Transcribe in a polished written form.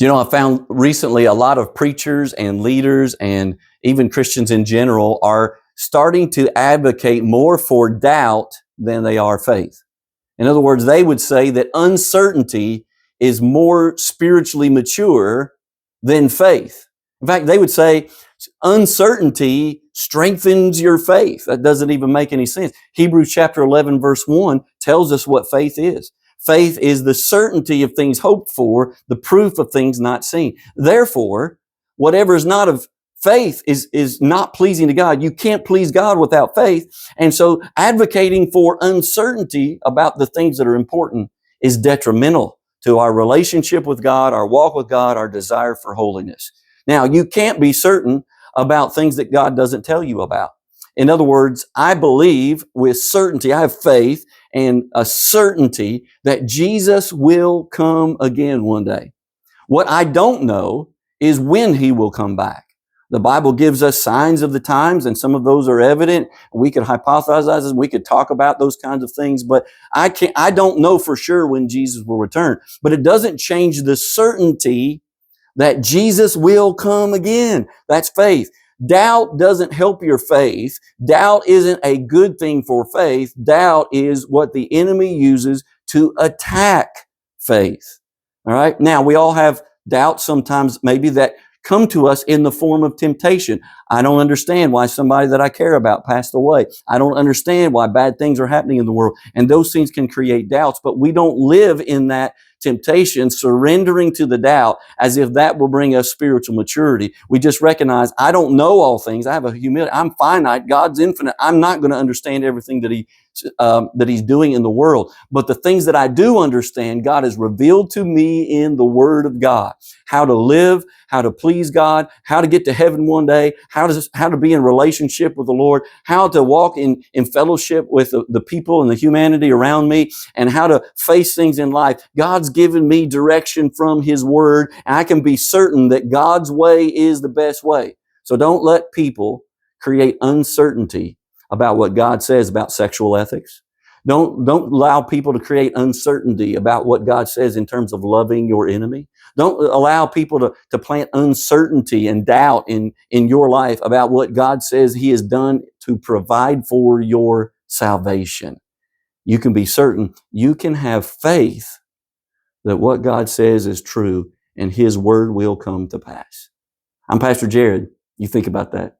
I found recently a lot of preachers and leaders and even Christians in general are starting to advocate more for doubt than they are faith. In other words, they would say that uncertainty is more spiritually mature than faith. In fact, they would say uncertainty strengthens your faith. That doesn't even make any sense. Hebrews chapter 11 verse 1 tells us what faith is. Faith is the certainty of things hoped for, the proof of things not seen. Therefore, whatever is not of faith is not pleasing to God. You can't please God without faith. And so advocating for uncertainty about the things that are important is detrimental to our relationship with God, our walk with God, our desire for holiness. Now, you can't be certain about things that God doesn't tell you about. In other words, I believe with certainty, I have faith and a certainty that Jesus will come again one day. What I don't know is when he will come back. The Bible gives us signs of the times, and some of those are evident. We could hypothesize, we could talk about those kinds of things, but I don't know for sure when Jesus will return. But it doesn't change the certainty that Jesus will come again. That's faith. Doubt doesn't help your faith. Doubt isn't a good thing for faith. Doubt is what the enemy uses to attack faith. All right. Now, we all have doubts sometimes, maybe that come to us in the form of temptation. I don't understand why somebody that I care about passed away. I don't understand why bad things are happening in the world. And those things can create doubts, but we don't live in that temptation, surrendering to the doubt as if that will bring us spiritual maturity. We just recognize, I don't know all things. I have a humility. I'm finite. God's infinite. I'm not going to understand everything that He's doing in the world. But the things that I do understand, God has revealed to me in the Word of God. How to live, how to please God, how to get to heaven one day, how to be in relationship with the Lord, how to walk in fellowship with the people and the humanity around me, and how to face things in life. God's given me direction from His Word, and I can be certain that God's way is the best way. So don't let people create uncertainty about what God says about sexual ethics. Don't allow people to create uncertainty about what God says in terms of loving your enemy. Don't allow people to plant uncertainty and doubt in your life about what God says He has done to provide for your salvation. You can be certain, you can have faith that what God says is true and His Word will come to pass. I'm Pastor Jared. You think about that.